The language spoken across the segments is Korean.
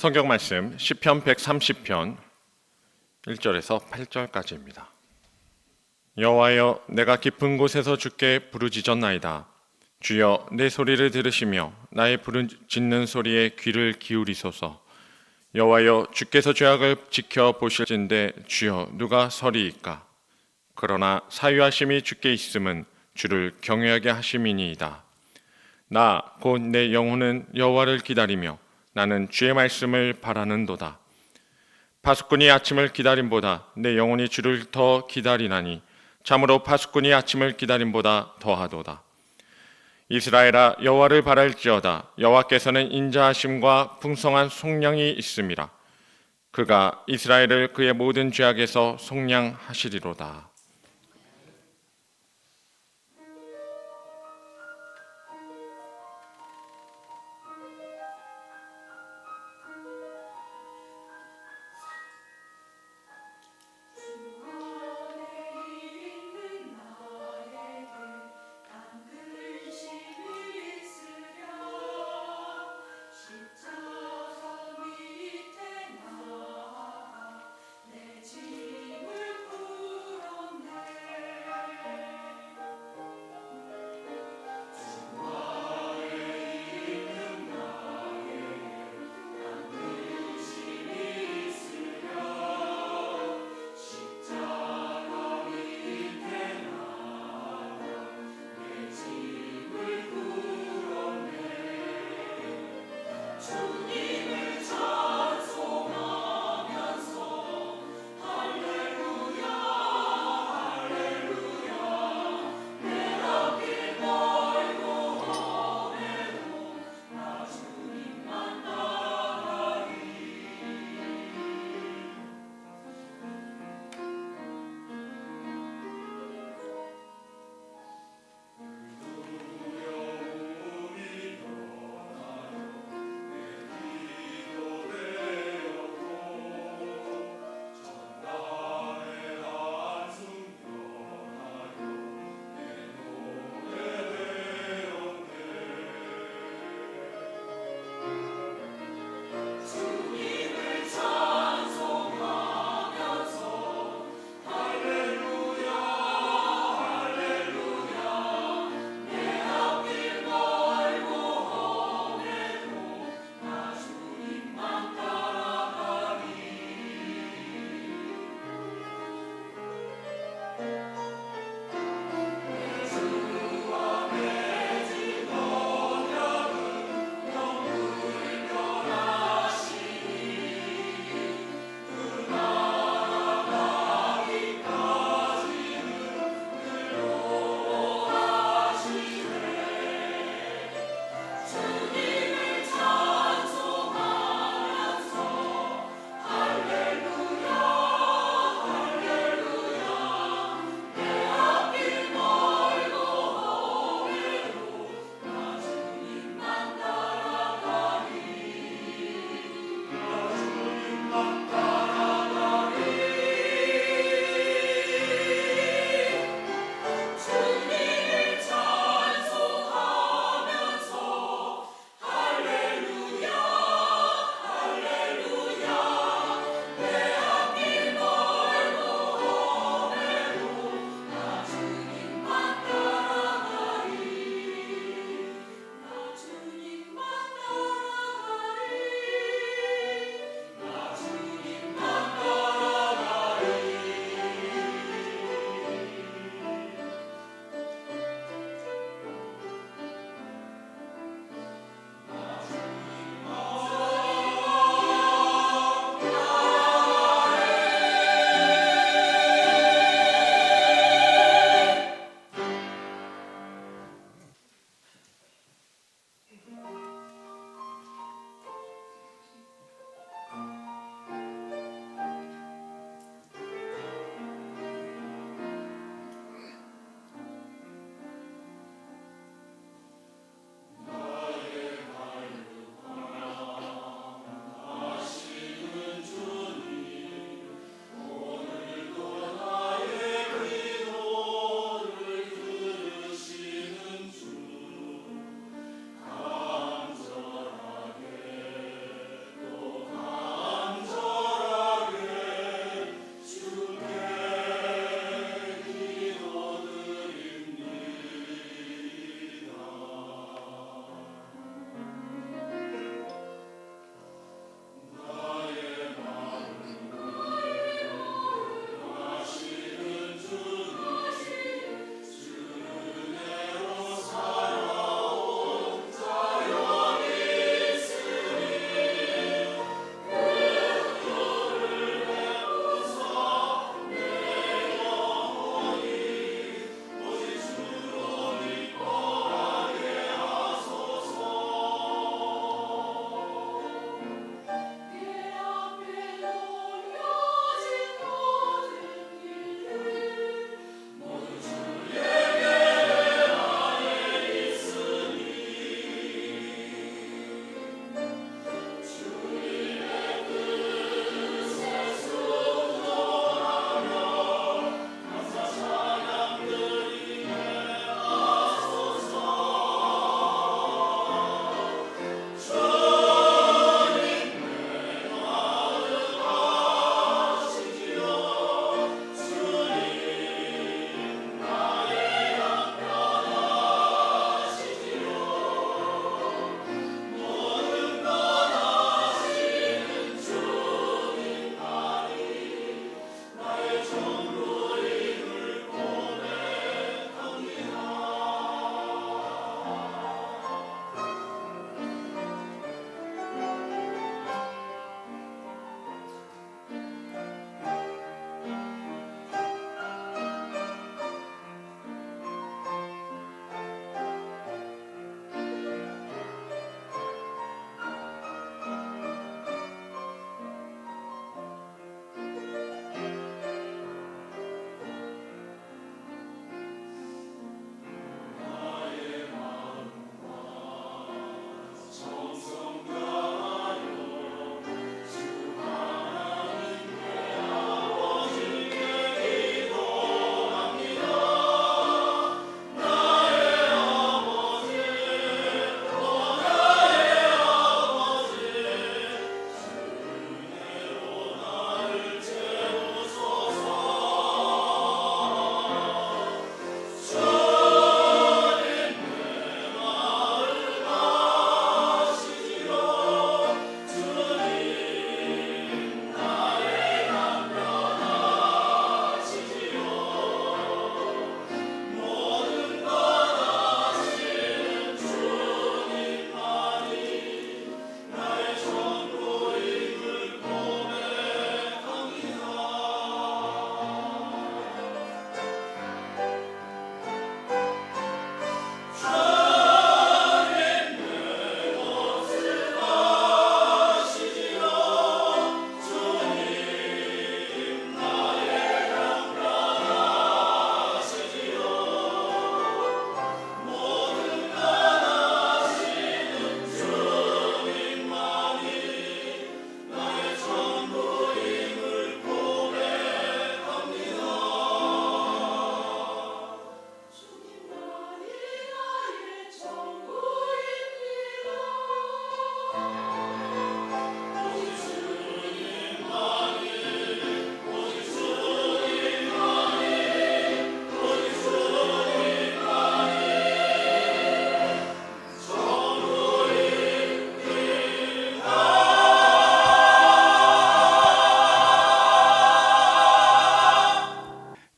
성경 말씀 시편 130편 1절에서 8절까지입니다. 여호와여, 내가 깊은 곳에서 주께 부르짖었나이다. 주여, 내 소리를 들으시며 나의 부르짖는 소리에 귀를 기울이소서. 여호와여, 주께서 죄악을 지켜 보실진대 주여 누가 서리이까? 그러나 사유하심이 주께 있음은 주를 경외하게 하심이니이다. 나 곧 내 영혼은 여호와를 기다리며 나는 주의 말씀을 바라는도다. 파수꾼이 아침을 기다림보다 내 영혼이 주를 더 기다리나니 참으로 파수꾼이 아침을 기다림보다 더하도다. 이스라엘아, 여호와를 바랄지어다. 여호와께서는 인자하심과 풍성한 속량이 있음이라. 그가 이스라엘을 그의 모든 죄악에서 속량하시리로다.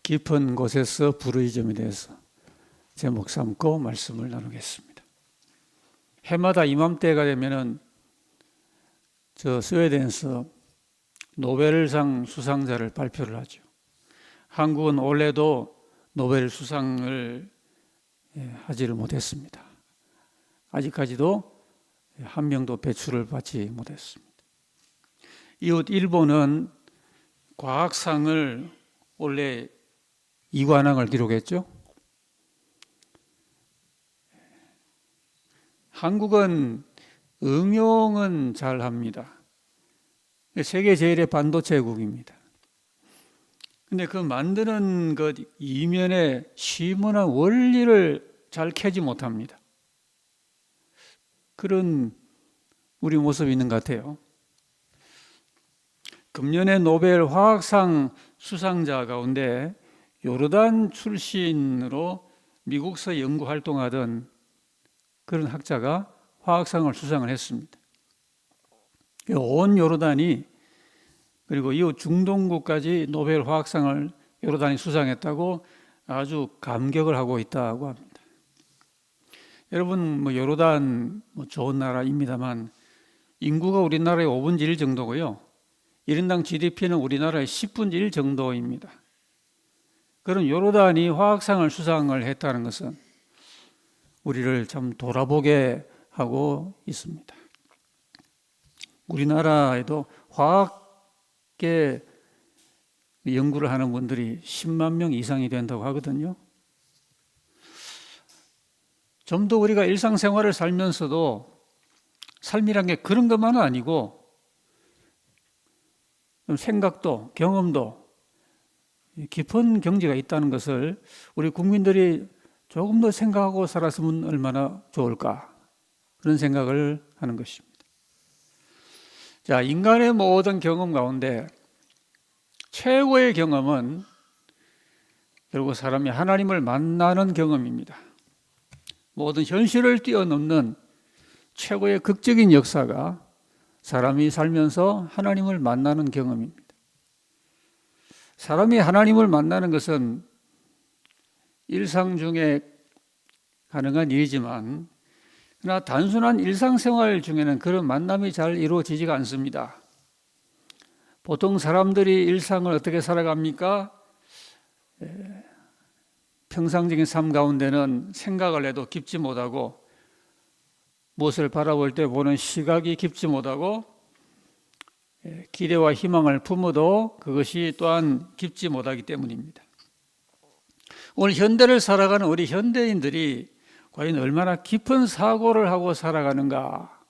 깊은 곳에서 부르짖음에 대해서 제목 삼고 말씀을 나누겠습니다. 해마다 이맘때가 되면은 스웨덴에서 노벨상 수상자를 발표를 하죠. 한국은 올해도 노벨 수상을 하지를 못했습니다. 아직까지도 한 명도 배출을 받지 못했습니다. 이웃 일본은 과학상을 원래 2관왕을 기록했죠. 한국은 응용은 잘합니다. 세계 제일의 반도체국입니다. 근데 그 만드는 것 이면에 심오한 원리를 잘 캐지 못합니다. 그런 우리 모습이 있는 것 같아요. 금년에 노벨 화학상 수상자 가운데 요르단 출신으로 미국서 연구 활동하던 그런 학자가 화학상을 수상을 했습니다. 온 요르단이 그리고 이후 중동국까지 노벨 화학상을 요르단이 수상했다고 아주 감격을 하고 있다고 합니다. 여러분 요르단 좋은 나라입니다만 인구가 우리나라의 5분의 1 정도고요. 1인당 GDP는 우리나라의 10분의 1 정도입니다. 그런 요르단이 화학상을 수상을 했다는 것은 우리를 참 돌아보게 하고 있습니다. 우리나라에도 화학계 연구를 하는 분들이 10만 명 이상이 된다고 하거든요. 좀 더 우리가 일상생활을 살면서도 삶이란 게 그런 것만은 아니고 생각도 경험도 깊은 경지가 있다는 것을 우리 국민들이 조금 더 생각하고 살았으면 얼마나 좋을까 그런 생각을 하는 것입니다. 자, 인간의 모든 경험 가운데 최고의 경험은 결국 사람이 하나님을 만나는 경험입니다. 모든 현실을 뛰어넘는 최고의 극적인 역사가 사람이 살면서 하나님을 만나는 경험입니다. 사람이 하나님을 만나는 것은 일상 중에 가능한 일이지만 그러나 단순한 일상생활 중에는 그런 만남이 잘 이루어지지가 않습니다. 보통 사람들이 일상을 어떻게 살아갑니까? 평상적인 삶 가운데는 생각을 해도 깊지 못하고 무엇을 바라볼 때 보는 시각이 깊지 못하고 기대와 희망을 품어도 그것이 또한 깊지 못하기 때문입니다. 오늘 현대를 살아가는 우리 현대인들이 과연 얼마나 깊은 사고를 하고 살아가는가,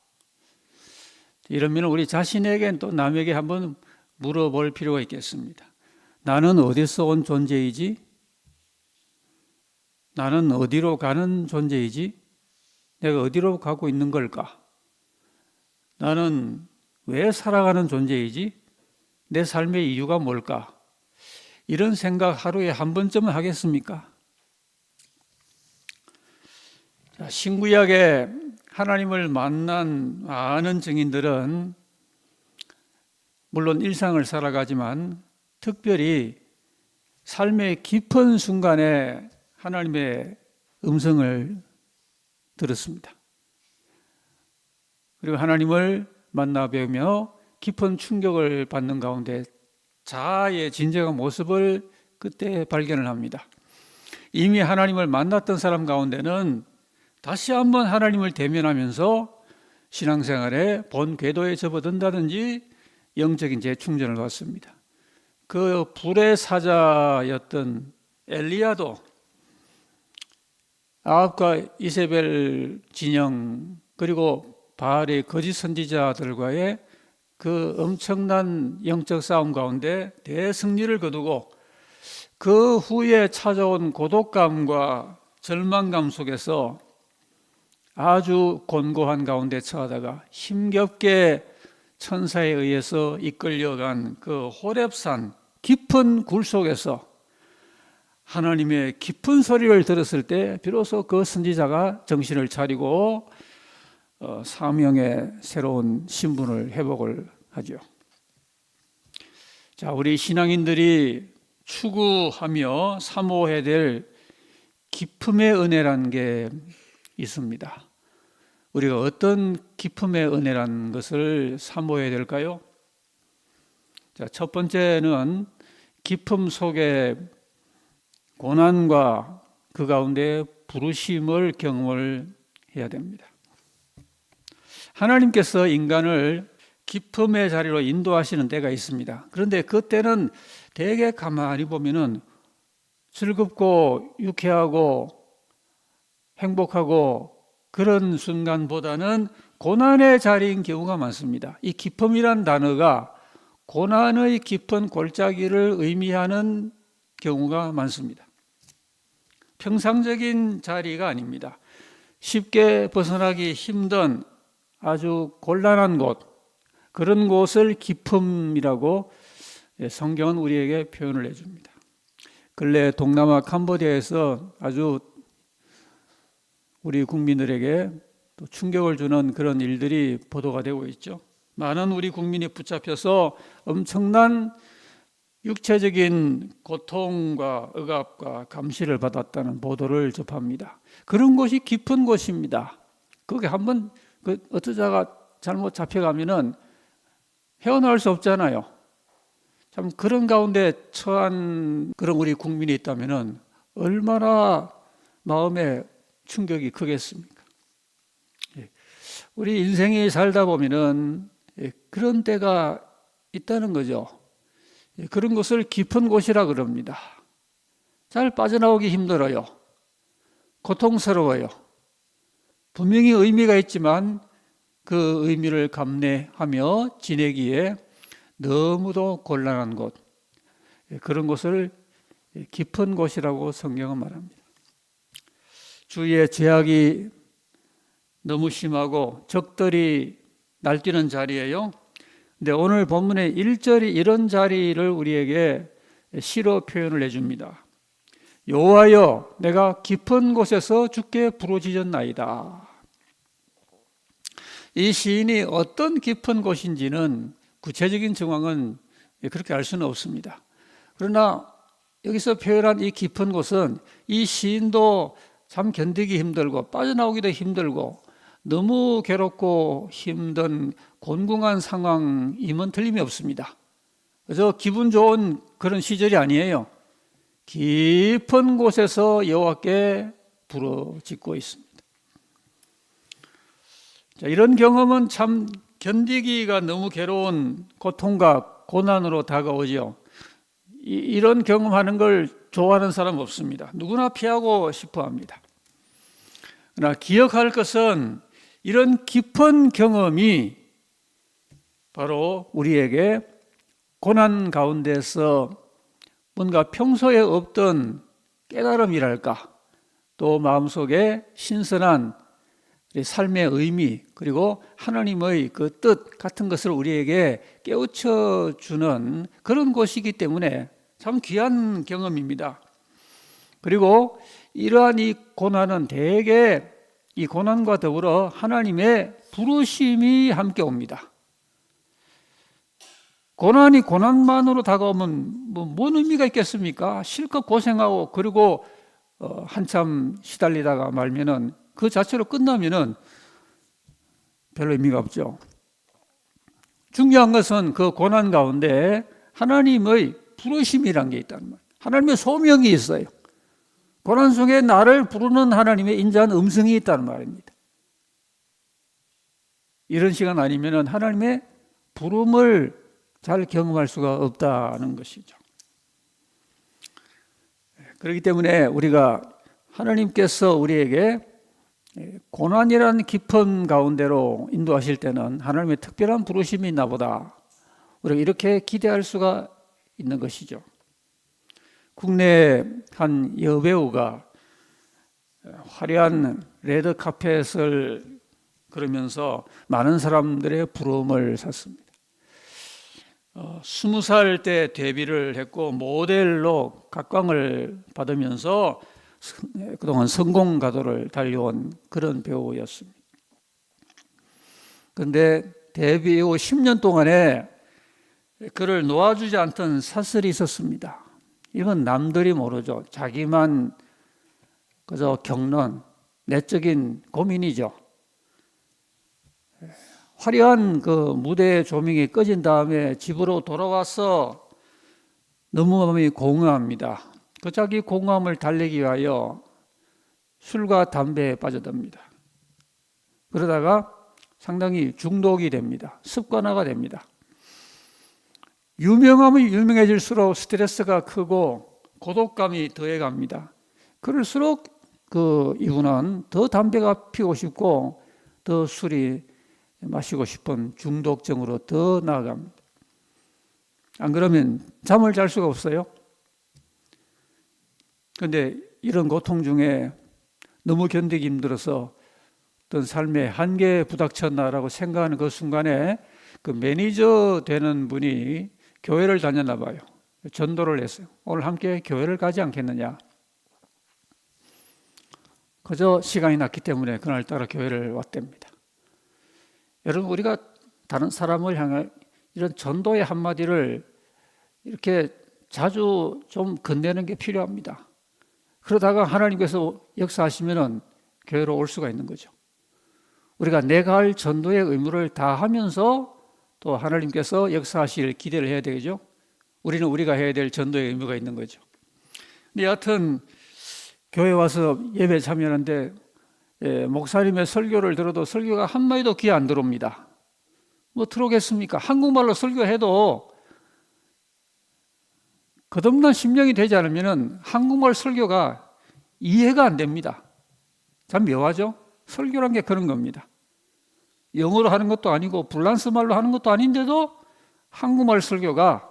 이러면 우리 자신에게 또 남에게 한번 물어볼 필요가 있겠습니다. 나는 어디서 온 존재이지? 나는 어디로 가는 존재이지? 내가 어디로 가고 있는 걸까? 나는 왜 살아가는 존재이지? 내 삶의 이유가 뭘까? 이런 생각 하루에 한 번쯤은 하겠습니까? 자, 신구약에 하나님을 만난 많은 증인들은 물론 일상을 살아가지만 특별히 삶의 깊은 순간에 하나님의 음성을 들었습니다. 그리고 하나님을 만나 배우며 깊은 충격을 받는 가운데 자아의 진정한 모습을 그때 발견을 합니다. 이미 하나님을 만났던 사람 가운데는 다시 한번 하나님을 대면하면서 신앙생활에 본 궤도에 접어든다든지 영적인 재충전을 받습니다. 그 불의 사자였던 엘리야도 아합과 이세벨 진영 그리고 바알의 거짓 선지자들과의 그 엄청난 영적 싸움 가운데 대승리를 거두고 그 후에 찾아온 고독감과 절망감 속에서 아주 곤고한 가운데 처하다가 힘겹게 천사에 의해서 이끌려간 그 호렙산 깊은 굴 속에서 하나님의 깊은 소리를 들었을 때 비로소 그 선지자가 정신을 차리고 사명의 새로운 신분을 회복을 하죠. 자, 우리 신앙인들이 추구하며 사모해야 될 기품의 은혜라는 게 있습니다. 우리가 어떤 기품의 은혜라는 것을 사모해야 될까요? 자, 첫 번째는 기품 속에 고난과 그 가운데 부르심을 경험을 해야 됩니다. 하나님께서 인간을 기품의 자리로 인도하시는 때가 있습니다. 그런데 그때는 되게 가만히 보면은 즐겁고 유쾌하고 행복하고 그런 순간보다는 고난의 자리인 경우가 많습니다. 이 기쁨이란 단어가 고난의 깊은 골짜기를 의미하는 경우가 많습니다. 평상적인 자리가 아닙니다. 쉽게 벗어나기 힘든 아주 곤란한 곳, 그런 곳을 기쁨이라고 성경은 우리에게 표현을 해줍니다. 근래 동남아 캄보디아에서 아주 우리 국민들에게 또 충격을 주는 그런 일들이 보도가 되고 있죠. 많은 우리 국민이 붙잡혀서 엄청난 육체적인 고통과 억압과 감시를 받았다는 보도를 접합니다. 그런 곳이 깊은 곳입니다. 거기 한번 어쩌다가 잘못 잡혀가면은 헤어나올 수 없잖아요. 참 그런 가운데 처한 그런 우리 국민이 있다면은 얼마나 마음에 충격이 크겠습니까? 우리 인생이 살다 보면은 그런 때가 있다는 거죠. 그런 것을 깊은 곳이라 그럽니다. 잘 빠져나오기 힘들어요. 고통스러워요. 분명히 의미가 있지만 그 의미를 감내하며 지내기에 너무도 곤란한 곳, 그런 곳을 깊은 곳이라고 성경은 말합니다. 주위에 제약이 너무 심하고 적들이 날뛰는 자리예요. 근데 오늘 본문의 1절이 이런 자리를 우리에게 시로 표현을 해줍니다. 여호와여, 내가 깊은 곳에서 주께 부르짖었나이다. 이 시인이 어떤 깊은 곳인지는 구체적인 정황은 그렇게 알 수는 없습니다. 그러나 여기서 표현한 이 깊은 곳은 이 시인도 참 견디기 힘들고 빠져나오기도 힘들고 너무 괴롭고 힘든 곤궁한 상황임은 틀림이 없습니다. 그래서 기분 좋은 그런 시절이 아니에요. 깊은 곳에서 여호와께 부르짖고 있습니다. 자, 이런 경험은 참 견디기가 너무 괴로운 고통과 고난으로 다가오죠. 이런 경험하는 걸 좋아하는 사람 없습니다. 누구나 피하고 싶어 합니다. 그러나 기억할 것은 이런 깊은 경험이 바로 우리에게 고난 가운데서 뭔가 평소에 없던 깨달음이랄까, 또 마음속에 신선한 삶의 의미, 그리고 하나님의 그 뜻 같은 것을 우리에게 깨우쳐 주는 그런 곳이기 때문에 참 귀한 경험입니다. 그리고 이러한 이 고난은 대개 이 고난과 더불어 하나님의 부르심이 함께 옵니다. 고난이 고난만으로 다가오면 뭔 의미가 있겠습니까? 실컷 고생하고 그리고 한참 시달리다가 말면은 그 자체로 끝나면은 별로 의미가 없죠. 중요한 것은 그 고난 가운데 하나님의 부르심이란 게 있다는 말이에요. 하나님의 소명이 있어요. 고난 속에 나를 부르는 하나님의 인자한 음성이 있다는 말입니다. 이런 시간 아니면은 하나님의 부름을 잘 경험할 수가 없다는 것이죠. 그렇기 때문에 우리가 하나님께서 우리에게 고난이라는 깊은 가운데로 인도하실 때는 하나님의 특별한 부르심이 있나 보다, 우리가 이렇게 기대할 수가 있는 것이죠. 국내 한 여배우가 화려한 레드카펫을 걸으면서 많은 사람들의 부러움을 샀습니다. 20살 때 데뷔를 했고 모델로 각광을 받으면서 그동안 성공 가도를 달려온 그런 배우였습니다. 그런데 데뷔 후 10년 동안에 그를 놓아주지 않던 사슬이 있었습니다. 이건 남들이 모르죠. 자기만 그저 겪는 내적인 고민이죠. 화려한 그 무대의 조명이 꺼진 다음에 집으로 돌아와서 너무 마음이 공허합니다. 그 자기 공허함을 달래기 위하여 술과 담배에 빠져듭니다. 그러다가 상당히 중독이 됩니다. 습관화가 됩니다. 유명하면 유명해질수록 스트레스가 크고 고독감이 더해갑니다. 그럴수록 이분은 더 담배가 피우고 싶고 더 술이 마시고 싶은 중독증으로 더 나아갑니다. 안 그러면 잠을 잘 수가 없어요. 그런데 이런 고통 중에 너무 견디기 힘들어서 어떤 삶의 한계에 부닥쳤나라고 생각하는 그 순간에 그 매니저 되는 분이 교회를 다녔나 봐요. 전도를 했어요. 오늘 함께 교회를 가지 않겠느냐. 그저 시간이 났기 때문에 그날따라 교회를 왔답니다. 여러분, 우리가 다른 사람을 향해 이런 전도의 한마디를 이렇게 자주 좀 건네는 게 필요합니다. 그러다가 하나님께서 역사하시면은 교회로 올 수가 있는 거죠. 우리가 내가 할 전도의 의무를 다 하면서 또 하나님께서 역사하실 기대를 해야 되겠죠. 우리는 우리가 해야 될 전도의 의무가 있는 거죠. 근데 여하튼 교회 와서 예배 참여하는데 목사님의 설교를 들어도 설교가 한마디도 귀에 안 들어옵니다. 뭐 들어오겠습니까? 한국말로 설교해도 거듭난 심령이 되지 않으면 한국말 설교가 이해가 안 됩니다. 참 묘하죠? 설교란 게 그런 겁니다. 영어로 하는 것도 아니고 불란스 말로 하는 것도 아닌데도 한국말 설교가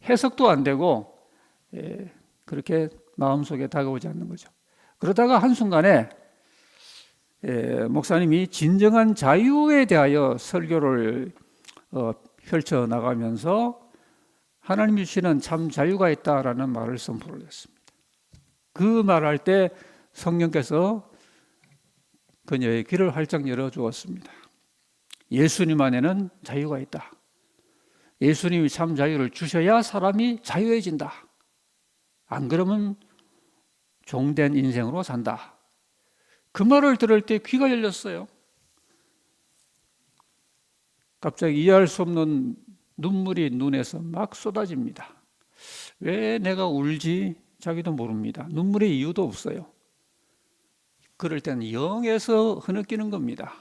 해석도 안 되고 그렇게 마음속에 다가오지 않는 거죠. 그러다가 한순간에 목사님이 진정한 자유에 대하여 설교를 펼쳐나가면서 하나님이 주시는 참 자유가 있다라는 말을 선포를 했습니다. 그 말할 때 성령께서 그녀의 귀를 활짝 열어주었습니다. 예수님 안에는 자유가 있다. 예수님이 참 자유를 주셔야 사람이 자유해진다. 안 그러면 종된 인생으로 산다. 그 말을 들을 때 귀가 열렸어요. 갑자기 이해할 수 없는 눈물이 눈에서 막 쏟아집니다. 왜 내가 울지? 자기도 모릅니다. 눈물의 이유도 없어요. 그럴 때는 영에서 흐느끼는 겁니다.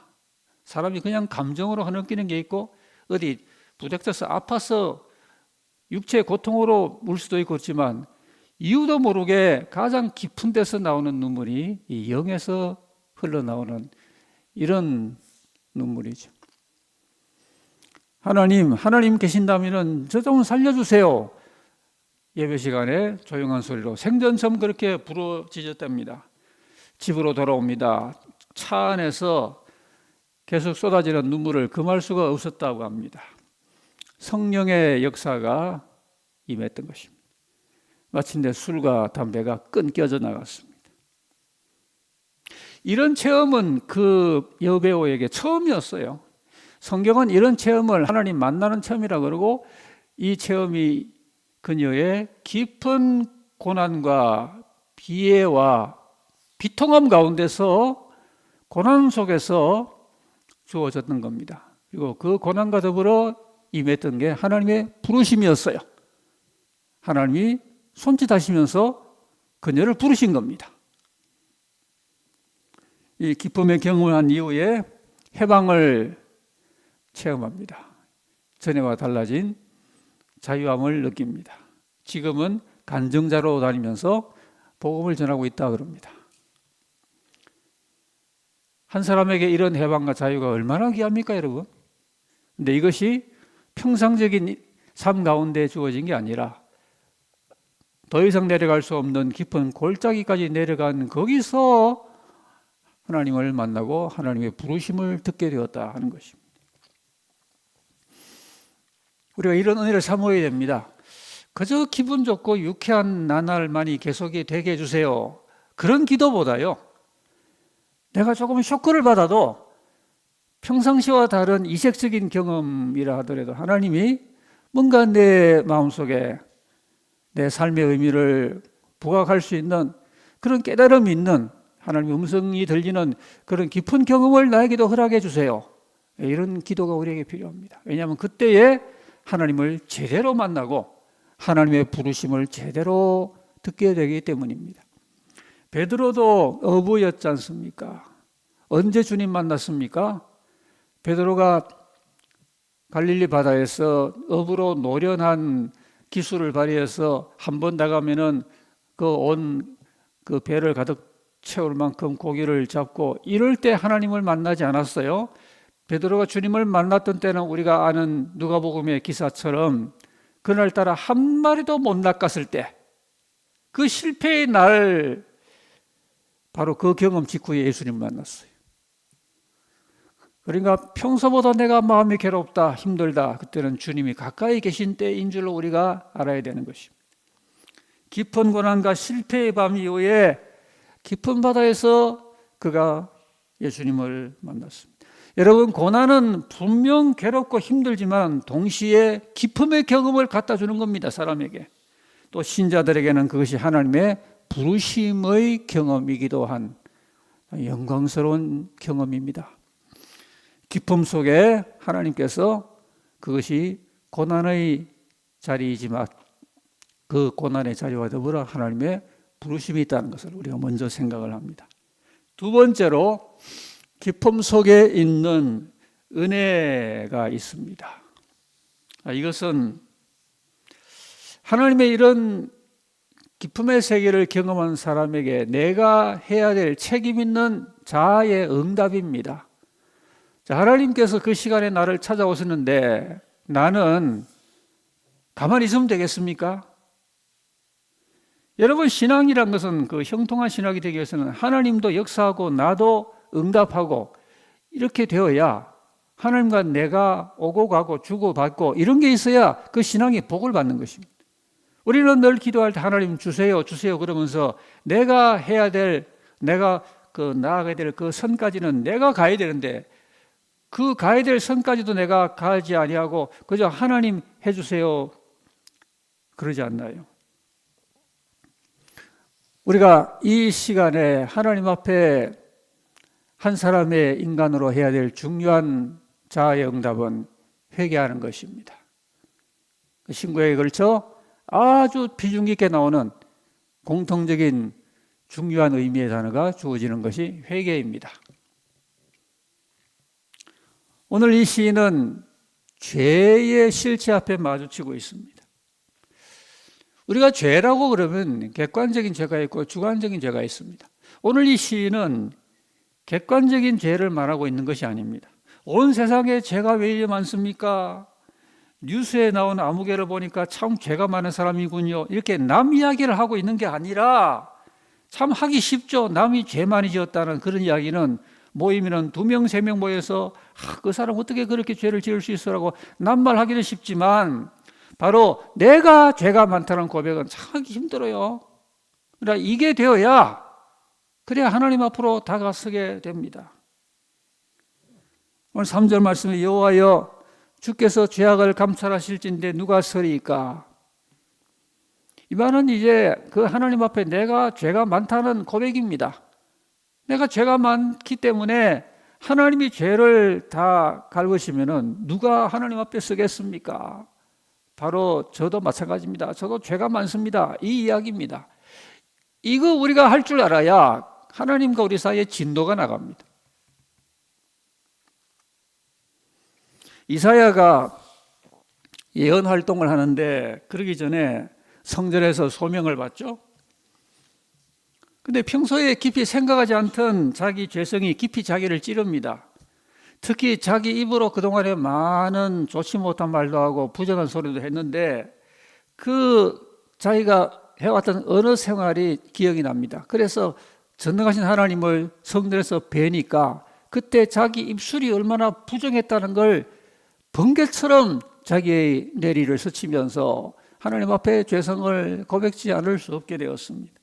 사람이 그냥 감정으로 흐느끼는 게 있고 어디 부닥쳐서 아파서 육체의 고통으로 울 수도 있고 그렇지만 이유도 모르게 가장 깊은 데서 나오는 눈물이 이 영에서 흘러나오는 이런 눈물이죠. 하나님 계신다면 저 좀 살려주세요. 예배 시간에 조용한 소리로 생전처럼 그렇게 부르짖었답니다. 집으로 돌아옵니다. 차 안에서 계속 쏟아지는 눈물을 금할 수가 없었다고 합니다. 성령의 역사가 임했던 것입니다. 마침내 술과 담배가 끊겨져 나갔습니다. 이런 체험은 그 여배우에게 처음이었어요. 성경은 이런 체험을 하나님 만나는 체험이라 그러고 이 체험이 그녀의 깊은 고난과 비애와 비통함 가운데서 고난 속에서 주어졌던 겁니다. 그리고 그 고난과 더불어 임했던 게 하나님의 부르심이었어요. 하나님이 손짓하시면서 그녀를 부르신 겁니다. 이 기쁨의 경험을 한 이후에 해방을 체험합니다. 전에와 달라진 자유함을 느낍니다. 지금은 간증자로 다니면서 복음을 전하고 있다 그럽니다. 한 사람에게 이런 해방과 자유가 얼마나 귀합니까, 여러분? 근데 이것이 평상적인 삶 가운데 주어진 게 아니라 더 이상 내려갈 수 없는 깊은 골짜기까지 내려간 거기서 하나님을 만나고 하나님의 부르심을 듣게 되었다 하는 것입니다. 우리가 이런 은혜를 사모해야 됩니다. 그저 기분 좋고 유쾌한 나날만이 계속이 되게 해주세요. 그런 기도보다요, 내가 조금 쇼크를 받아도 평상시와 다른 이색적인 경험이라 하더라도 하나님이 뭔가 내 마음속에 내 삶의 의미를 부각할 수 있는 그런 깨달음이 있는 하나님의 음성이 들리는 그런 깊은 경험을 나에게도 허락해 주세요. 이런 기도가 우리에게 필요합니다. 왜냐하면 그때에 하나님을 제대로 만나고 하나님의 부르심을 제대로 듣게 되기 때문입니다. 베드로도 어부였지 않습니까? 언제 주님 만났습니까? 베드로가 갈릴리 바다에서 어부로 노련한 기술을 발휘해서 한 번 나가면은 그 배를 가득 채울 만큼 고기를 잡고 이럴 때 하나님을 만나지 않았어요. 베드로가 주님을 만났던 때는 우리가 아는 누가복음의 기사처럼 그날따라 한 마리도 못 낚았을 때, 그 실패의 날, 바로 그 경험 직후에 예수님을 만났어요. 그러니까 평소보다 내가 마음이 괴롭다, 힘들다, 그때는 주님이 가까이 계신 때인 줄로 우리가 알아야 되는 것입니다. 깊은 고난과 실패의 밤 이후에 깊은 바다에서 그가 예수님을 만났습니다. 여러분, 고난은 분명 괴롭고 힘들지만 동시에 기쁨의 경험을 갖다 주는 겁니다. 사람에게. 또 신자들에게는 그것이 하나님의 부르심의 경험이기도 한 영광스러운 경험입니다. 기쁨 속에 하나님께서 그것이 고난의 자리이지만 그 고난의 자리와 더불어 하나님의 부르심이 있다는 것을 우리가 먼저 생각을 합니다. 두 번째로 기쁨 속에 있는 은혜가 있습니다. 이것은 하나님의 이런 기쁨의 세계를 경험한 사람에게 내가 해야 될 책임 있는 자아의 응답입니다. 자, 하나님께서 그 시간에 나를 찾아오셨는데 나는 가만히 있으면 되겠습니까? 여러분, 신앙이란 것은 그 형통한 신학이 되기 위해서는 하나님도 역사하고 나도 응답하고 이렇게 되어야 하나님과 내가 오고 가고 주고받고 이런 게 있어야 그 신앙이 복을 받는 것입니다. 우리는 늘 기도할 때 하나님 주세요, 주세요 그러면서 내가 해야 될, 내가 나아가야 될 그 선까지는 내가 가야 되는데 그 가야 될 선까지도 내가 가지 아니하고 그저 하나님 해주세요 그러지 않나요? 우리가 이 시간에 하나님 앞에 한 사람의 인간으로 해야 될 중요한 자아의 응답은 회개하는 것입니다. 신구약에 걸쳐 아주 비중 있게 나오는 공통적인 중요한 의미의 단어가 주어지는 것이 회개입니다. 오늘 이 시인은 죄의 실체 앞에 마주치고 있습니다. 우리가 죄라고 그러면 객관적인 죄가 있고 주관적인 죄가 있습니다. 오늘 이 시인은 객관적인 죄를 말하고 있는 것이 아닙니다. 온 세상에 죄가 왜 이리 많습니까? 뉴스에 나온 아무개를 보니까 참 죄가 많은 사람이군요. 이렇게 남 이야기를 하고 있는 게 아니라 참 하기 쉽죠. 남이 죄 많이 지었다는 그런 이야기는 모이면 2명, 3명 모여서 그 사람 어떻게 그렇게 죄를 지을 수 있어라고 남말하기는 쉽지만 바로 내가 죄가 많다는 고백은 참 하기 힘들어요. 그러니까 이게 되어야 그래야 하나님 앞으로 다가서게 됩니다. 오늘 3절 말씀에 여호와여 주께서 죄악을 감찰하실진데 누가 서리이까? 이 말은 이제 그 하나님 앞에 내가 죄가 많다는 고백입니다. 내가 죄가 많기 때문에 하나님이 죄를 다 갚으시면은 누가 하나님 앞에 서겠습니까? 바로 저도 마찬가지입니다. 저도 죄가 많습니다. 이 이야기입니다. 이거 우리가 할 줄 알아야 하나님과 우리 사이에 진도가 나갑니다. 이사야가 예언 활동을 하는데 그러기 전에 성전에서 소명을 받죠. 근데 평소에 깊이 생각하지 않던 자기 죄성이 깊이 자기를 찌릅니다. 특히 자기 입으로 그동안에 많은 좋지 못한 말도 하고 부정한 소리도 했는데 그 자기가 해왔던 어느 생활이 기억이 납니다. 그래서 전능하신 하나님을 성전에서 뵈니까 그때 자기 입술이 얼마나 부정했다는 걸 번개처럼 자기의 내리를 스치면서 하나님 앞에 죄성을 고백지 않을 수 없게 되었습니다.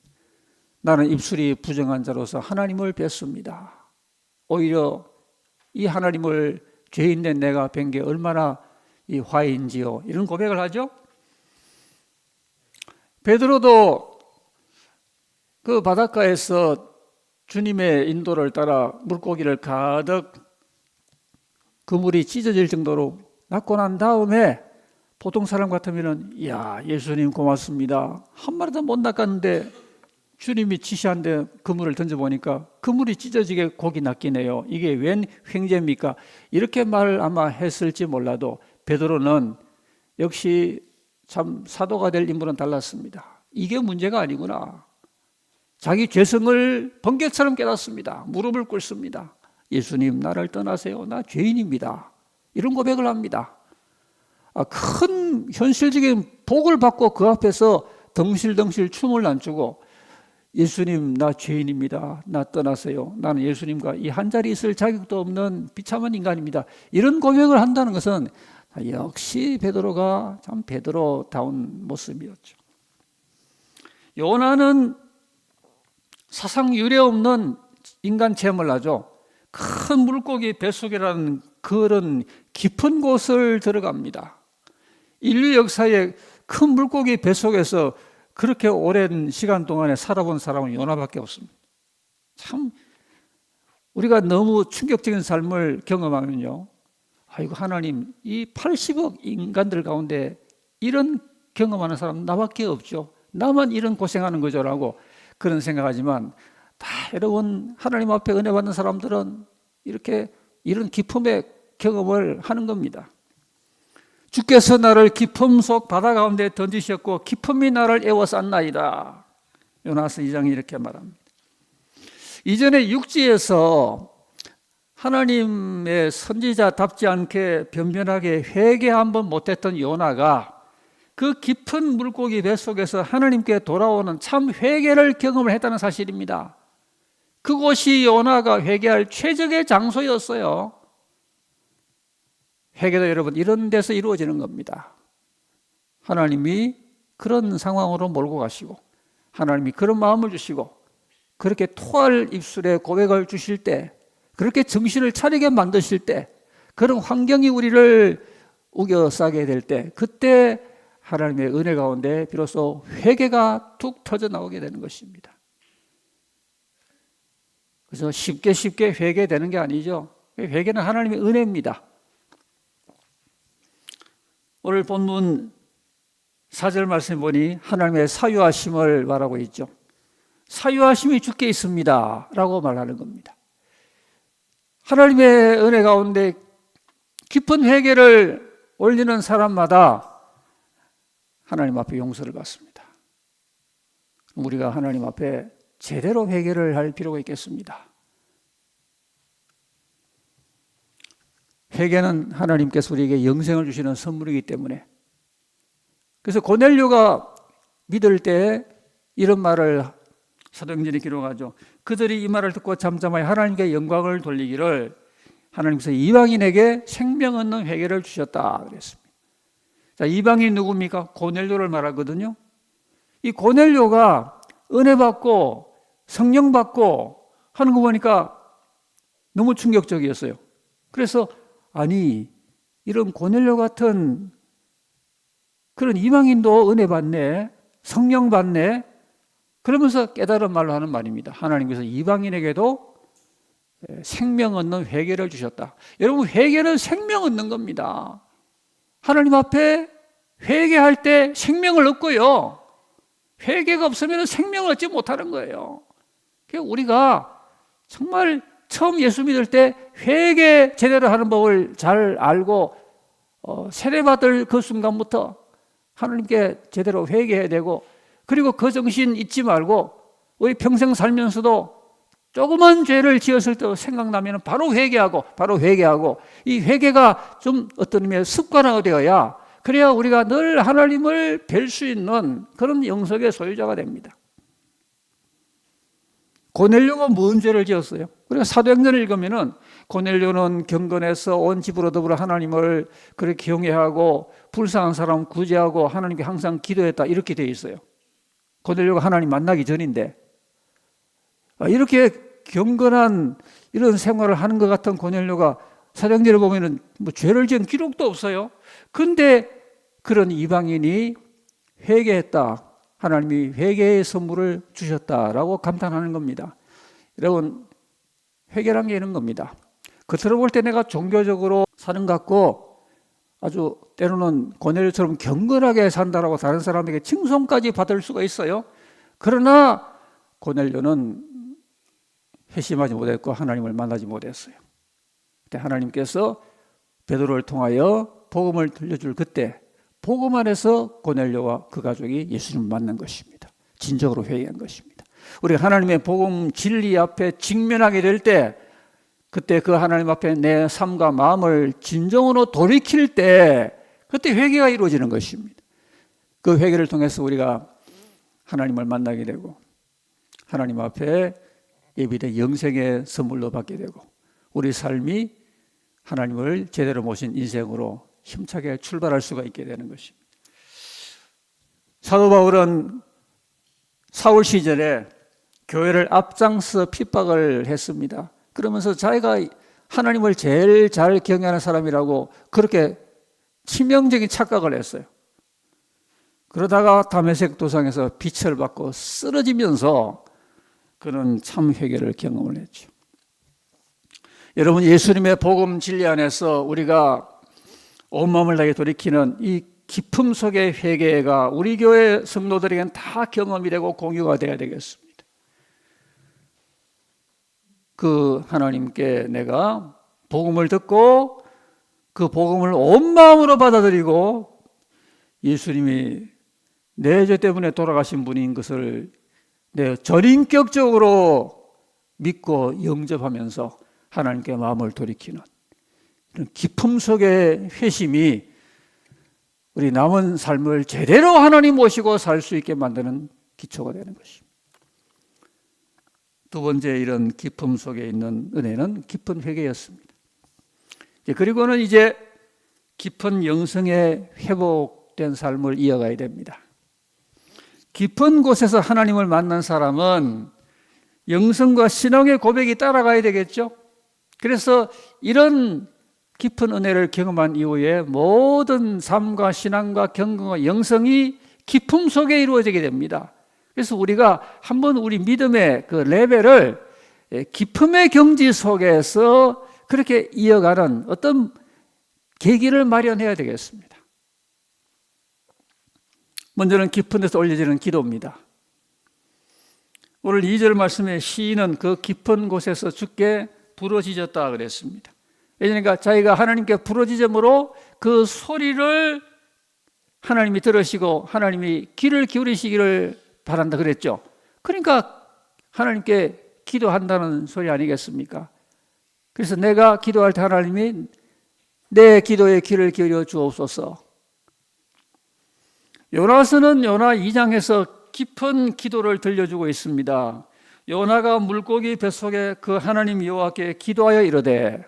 나는 입술이 부정한 자로서 하나님을 뵀습니다. 오히려 이 하나님을 죄인된 내가 뵌 게 얼마나 이 화인지요. 이런 고백을 하죠. 베드로도 그 바닷가에서 주님의 인도를 따라 물고기를 가득 그물이 찢어질 정도로 낚고 난 다음에 보통 사람 같으면은 야 예수님 고맙습니다. 한 마리도 못 낚았는데 주님이 지시한데 그물을 던져보니까 그물이 찢어지게 고기 낚이네요. 이게 웬 횡재입니까? 이렇게 말을 아마 했을지 몰라도 베드로는 역시 참 사도가 될 인물은 달랐습니다. 이게 문제가 아니구나. 자기 죄성을 번개처럼 깨닫습니다. 무릎을 꿇습니다. 예수님 나를 떠나세요. 나 죄인입니다. 이런 고백을 합니다. 큰 현실적인 복을 받고 그 앞에서 덩실덩실 춤을 안 추고 예수님 나 죄인입니다. 나 떠나세요. 나는 예수님과 이 한 자리 있을 자격도 없는 비참한 인간입니다. 이런 고백을 한다는 것은 역시 베드로가 참 베드로다운 모습이었죠. 요나는 사상 유례 없는 인간 체험을 하죠. 큰 물고기 뱃속이라는 그런 깊은 곳을 들어갑니다. 인류 역사에 큰 물고기 뱃속에서 그렇게 오랜 시간 동안에 살아본 사람은 요나밖에 없습니다. 참 우리가 너무 충격적인 삶을 경험하면요, 아이고 하나님 이 80억 인간들 가운데 이런 경험하는 사람 나밖에 없죠. 나만 이런 고생하는 거죠라고 그런 생각하지만 다 여러분 하나님 앞에 은혜 받는 사람들은 이렇게 이런 기쁨의 경험을 하는 겁니다. 주께서 나를 기품 속 바다 가운데 던지셨고 기품이 나를 에워쌌나이다. 요나서 2장이 이렇게 말합니다. 이전에 육지에서 하나님의 선지자답지 않게 변변하게 회개 한번 못했던 요나가 그 깊은 물고기 뱃속에서 하나님께 돌아오는 참 회개를 경험을 했다는 사실입니다. 그곳이 요나가 회개할 최적의 장소였어요. 회개도 여러분 이런 데서 이루어지는 겁니다. 하나님이 그런 상황으로 몰고 가시고 하나님이 그런 마음을 주시고 그렇게 토할 입술에 고백을 주실 때, 그렇게 정신을 차리게 만드실 때, 그런 환경이 우리를 우겨싸게 될 때, 그때 하나님의 은혜 가운데 비로소 회개가 툭 터져 나오게 되는 것입니다. 그래서 쉽게 회개되는 게 아니죠. 회개는 하나님의 은혜입니다. 오늘 본문 4절 말씀 보니 하나님의 사유하심을 말하고 있죠. 사유하심이 주께 있습니다 라고 말하는 겁니다. 하나님의 은혜 가운데 깊은 회개를 올리는 사람마다 하나님 앞에 용서를 받습니다. 우리가 하나님 앞에 제대로 회개를 할 필요가 있겠습니다. 회개는 하나님께서 우리에게 영생을 주시는 선물이기 때문에, 그래서 고넬료가 믿을 때 이런 말을 사도행전에 기록하죠. 그들이 이 말을 듣고 잠잠하여 하나님께 영광을 돌리기를 하나님께서 이방인에게 생명 얻는 회개를 주셨다 그랬습니다. 자, 이방인이 누굽니까? 고넬료를 말하거든요. 이 고넬료가 은혜 받고 성령 받고 하는 거 보니까 너무 충격적이었어요. 그래서 아니 이런 고넬료 같은 그런 이방인도 은혜 받네, 성령 받네, 그러면서 깨달은 말로 하는 말입니다. 하나님께서 이방인에게도 생명 얻는 회개를 주셨다. 여러분 회개는 생명 얻는 겁니다. 하나님 앞에 회개할 때 생명을 얻고요, 회개가 없으면 생명을 얻지 못하는 거예요. 우리가 정말 처음 예수 믿을 때 회개 제대로 하는 법을 잘 알고 세례받을 그 순간부터 하나님께 제대로 회개해야 되고, 그리고 그 정신 잊지 말고 우리 평생 살면서도 조그만 죄를 지었을 때 생각나면 바로 회개하고 이 회개가 좀 어떤 의미의 습관화가 되어야, 그래야 우리가 늘 하나님을 뵐 수 있는 그런 영성의 소유자가 됩니다. 고넬료가 뭔 죄를 지었어요? 우리가 사도행전을 읽으면은 고넬료는 경건해서 온 집으로 더불어 하나님을 그렇게 경외하고 불쌍한 사람 구제하고 하나님께 항상 기도했다 이렇게 되어 있어요. 고넬료가 하나님 만나기 전인데, 이렇게 경건한 이런 생활을 하는 것 같은 고넬료가 사도행전을 보면은 뭐 죄를 지은 기록도 없어요. 근데 그런 이방인이 회개했다, 하나님이 회개의 선물을 주셨다라고 감탄하는 겁니다. 여러분, 회개란 게 이런 겁니다. 겉으로 볼 때 내가 종교적으로 사는 것 같고 아주 때로는 고넬료처럼 경건하게 산다라고 다른 사람에게 칭송까지 받을 수가 있어요. 그러나 고넬료는 회심하지 못했고 하나님을 만나지 못했어요. 그때 하나님께서 베드로를 통하여 복음을 들려줄 그때 복음 안에서 고넬료와 그 가족이 예수님을 만난 것입니다. 진정으로 회개한 것입니다. 우리가 하나님의 복음 진리 앞에 직면하게 될 때 그때 그 하나님 앞에 내 삶과 마음을 진정으로 돌이킬 때 그때 회개가 이루어지는 것입니다. 그 회개를 통해서 우리가 하나님을 만나게 되고 하나님 앞에 예비된 영생의 선물로 받게 되고 우리 삶이 하나님을 제대로 모신 인생으로 힘차게 출발할 수가 있게 되는 것입니다. 사도 바울은 사울 시절에 교회를 앞장서 핍박을 했습니다. 그러면서 자기가 하나님을 제일 잘 경외하는 사람이라고 그렇게 치명적인 착각을 했어요. 그러다가 다메섹 도상에서 빛을 받고 쓰러지면서 그는 참 회개를 경험을 했죠. 여러분, 예수님의 복음 진리 안에서 우리가 온 마음을 다해 돌이키는 이 기품 속의 회개가 우리 교회 성도들에게는 다 경험이 되고 공유가 되어야 되겠습니다. 그 하나님께 내가 복음을 듣고 그 복음을 온 마음으로 받아들이고 예수님이 내 죄 때문에 돌아가신 분인 것을 내 전인격적으로 믿고 영접하면서 하나님께 마음을 돌이키는 이런 기품 속의 회심이 우리 남은 삶을 제대로 하나님 모시고 살 수 있게 만드는 기초가 되는 것입니다. 두 번째 이런 기품 속에 있는 은혜는 깊은 회개였습니다. 그리고는 이제 깊은 영성에 회복된 삶을 이어가야 됩니다. 깊은 곳에서 하나님을 만난 사람은 영성과 신앙의 고백이 따라가야 되겠죠. 그래서 이런 깊은 은혜를 경험한 이후에 모든 삶과 신앙과 경건과 영성이 기품 속에 이루어지게 됩니다. 그래서 우리가 한번 우리 믿음의 그 레벨을 기품의 경지 속에서 그렇게 이어가는 어떤 계기를 마련해야 되겠습니다. 먼저는 깊은 데서 올려지는 기도입니다. 오늘 2절 말씀에 시인은 그 깊은 곳에서 주께 부르짖었다 그랬습니다. 그러니까 자기가 하나님께 부르짖음으로 그 소리를 하나님이 들으시고 하나님이 귀를 기울이시기를 바란다 그랬죠. 그러니까 하나님께 기도한다는 소리 아니겠습니까? 그래서 내가 기도할 때 하나님이 내 기도에 귀를 기울여 주옵소서. 요나서는 요나 2장에서 깊은 기도를 들려주고 있습니다. 요나가 물고기 뱃속에 그 하나님 여호와께 기도하여 이르되,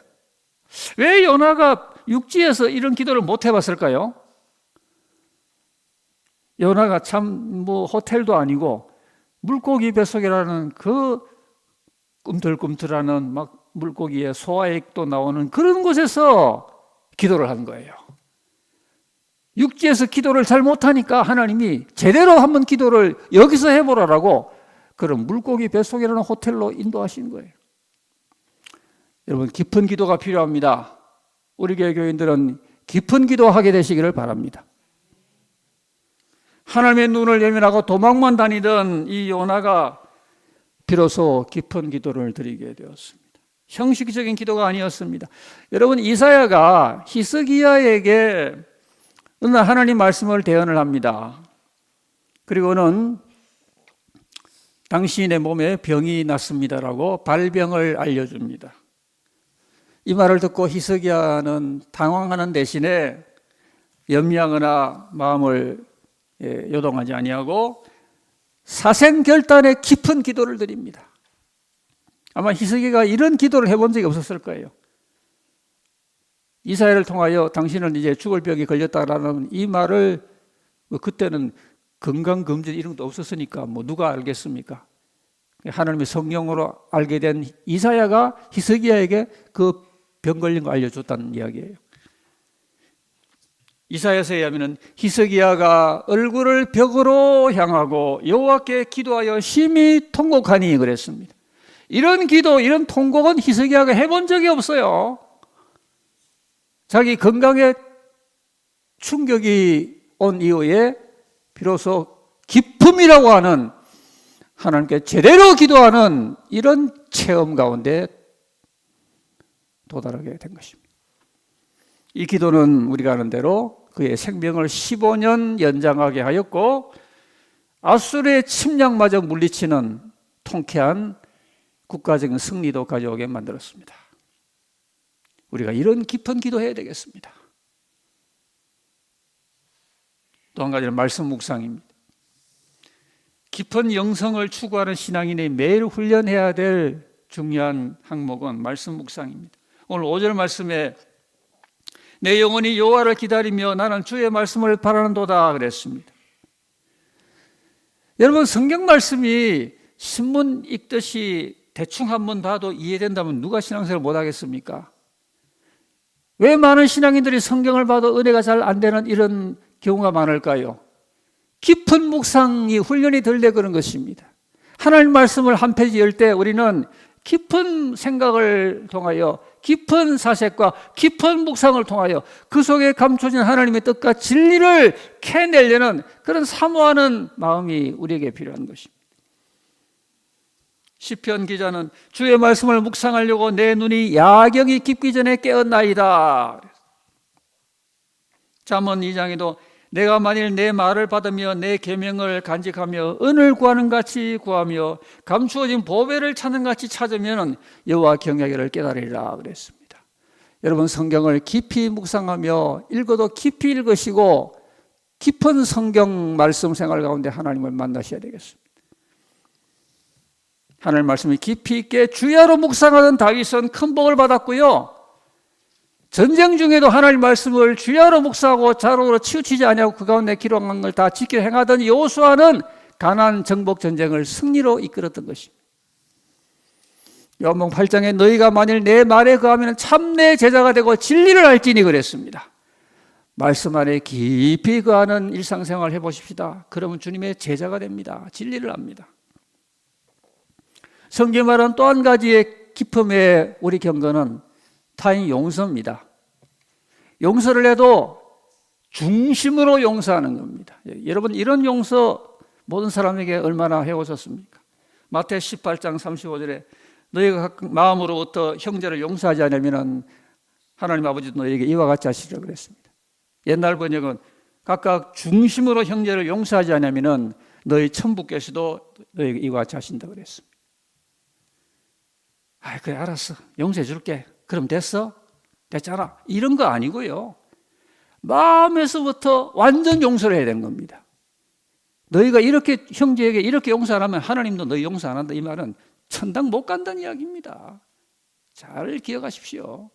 왜 요나가 육지에서 이런 기도를 못 해봤을까요? 요나가 참 호텔도 아니고 물고기 뱃속이라는 그 꿈틀꿈틀하는 막 물고기의 소화액도 나오는 그런 곳에서 기도를 한 거예요. 육지에서 기도를 잘 못하니까 하나님이 제대로 한번 기도를 여기서 해보라라고 그런 물고기 뱃속이라는 호텔로 인도하신 거예요. 여러분, 깊은 기도가 필요합니다. 우리 교회 교인들은 깊은 기도하게 되시기를 바랍니다. 하나님의 눈을 예민하고 도망만 다니던 이 요나가 비로소 깊은 기도를 드리게 되었습니다. 형식적인 기도가 아니었습니다. 여러분, 이사야가 히스기야에게 어느 날 하나님 말씀을 대언을 합니다. 그리고는 당신의 몸에 병이 났습니다라고 발병을 알려줍니다. 이 말을 듣고 히스기야는 당황하는 대신에 염려하거나 마음을 요동하지 아니하고 사생결단의 깊은 기도를 드립니다. 아마 히스기야가 이런 기도를 해본 적이 없었을 거예요. 이사야를 통하여 당신은 이제 죽을 병이 걸렸다라는 이 말을 그때는 건강검진 이런 것도 없었으니까 누가 알겠습니까? 하나님의 성령으로 알게 된 이사야가 히스기야에게 그 병 걸린 거 알려줬다는 이야기예요. 이사야서에 의하면 히스기야가 얼굴을 벽으로 향하고 여호와께 기도하여 심히 통곡하니 그랬습니다. 이런 기도, 이런 통곡은 히스기야가 해본 적이 없어요. 자기 건강에 충격이 온 이후에 비로소 기쁨이라고 하는 하나님께 제대로 기도하는 이런 체험 가운데 도달하게 된 것입니다. 이 기도는 우리가 아는 대로 그의 생명을 15년 연장하게 하였고 아수르의 침략마저 물리치는 통쾌한 국가적인 승리도 가져오게 만들었습니다. 우리가 이런 깊은 기도해야 되겠습니다. 또 한 가지는 말씀 묵상입니다. 깊은 영성을 추구하는 신앙인이 매일 훈련해야 될 중요한 항목은 말씀 묵상입니다. 오늘 5절 말씀에 내 영혼이 여호와를 기다리며 나는 주의 말씀을 바라는도다 그랬습니다. 여러분, 성경 말씀이 신문 읽듯이 대충 한번 봐도 이해된다면 누가 신앙생활을 못하겠습니까? 왜 많은 신앙인들이 성경을 봐도 은혜가 잘 안 되는 이런 경우가 많을까요? 깊은 묵상이 훈련이 덜 돼 그런 것입니다. 하나님 말씀을 한 페이지 열 때 우리는 깊은 생각을 통하여 깊은 사색과 깊은 묵상을 통하여 그 속에 감춰진 하나님의 뜻과 진리를 캐내려는 그런 사모하는 마음이 우리에게 필요한 것입니다. 시편 기자는 주의 말씀을 묵상하려고 내 눈이 야경이 깊기 전에 깨었나이다. 잠언 2장에도 내가 만일 내 말을 받으며 내 계명을 간직하며 은을 구하는 같이 구하며 감추어진 보배를 찾는 같이 찾으면 여호와 경외하기를 깨달으리라 그랬습니다. 여러분, 성경을 깊이 묵상하며 읽어도 깊이 읽으시고 깊은 성경 말씀 생활 가운데 하나님을 만나셔야 되겠습니다. 하나님 말씀이 깊이 있게 주야로 묵상하던 다윗은 큰 복을 받았고요, 전쟁 중에도 하나님 말씀을 주야로 묵상하고 자로로 치우치지 아니하고 그 가운데 기록한 걸 다 지켜 행하던 여호수아는 가나안 정복 전쟁을 승리로 이끌었던 것입니다. 요한복음 8장에 너희가 만일 내 말에 거하면 참 내 제자가 되고 진리를 알지니 그랬습니다. 말씀 안에 깊이 거하는 일상생활을 해보십시다. 그러면 주님의 제자가 됩니다. 진리를 압니다. 성경 말은 또 한 가지의 기쁨의 우리 경건은 타인 용서입니다. 용서를 해도 중심으로 용서하는 겁니다. 여러분, 이런 용서 모든 사람에게 얼마나 해오셨습니까? 마태 18장 35절에 너희가 각 마음으로부터 형제를 용서하지 않으면 하나님 아버지도 너희에게 이와 같이 하시리라 그랬습니다. 옛날 번역은 각각 중심으로 형제를 용서하지 않으면 너희 천부께서도 너희에게 이와 같이 하신다고 그랬습니다. 아, 그래 알았어, 용서해 줄게. 그럼 됐어? 됐잖아. 이런 거 아니고요, 마음에서부터 완전 용서를 해야 되는 겁니다. 너희가 이렇게 형제에게 이렇게 용서 안 하면 하나님도 너희 용서 안 한다, 이 말은 천당 못 간다는 이야기입니다. 잘 기억하십시오.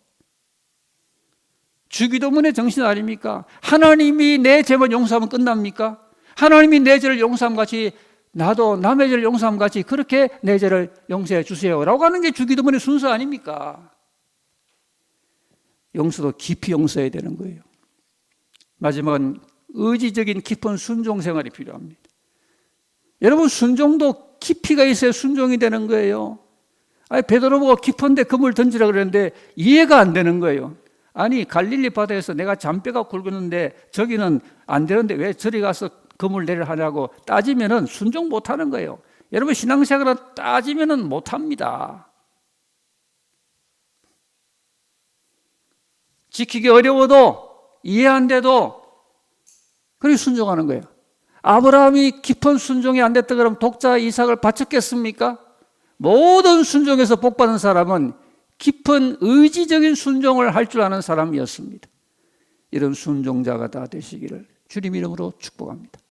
주기도문의 정신 아닙니까? 하나님이 내 죄만 용서하면 끝납니까? 하나님이 내 죄를 용서함 같이 나도 남의 죄를 용서함 같이 그렇게 내 죄를 용서해 주세요 라고 하는 게 주기도문의 순서 아닙니까? 용서도 깊이 용서해야 되는 거예요. 마지막은 의지적인 깊은 순종 생활이 필요합니다. 여러분, 순종도 깊이가 있어야 순종이 되는 거예요. 아니, 베드로 보고 깊은데 그물 던지라 그랬는데 이해가 안 되는 거예요. 아니, 갈릴리 바다에서 내가 잔뼈가 굵었는데 저기는 안 되는데 왜 저리 가서 그물 내려 하냐고 따지면은 순종 못 하는 거예요. 여러분, 신앙생활은 따지면은 못 합니다. 지키기 어려워도 이해 안 돼도 그렇게 순종하는 거예요. 아브라함이 깊은 순종이 안 됐다 그러면 독자 이삭을 바쳤겠습니까? 모든 순종에서 복받은 사람은 깊은 의지적인 순종을 할 줄 아는 사람이었습니다. 이런 순종자가 다 되시기를 주님 이름으로 축복합니다.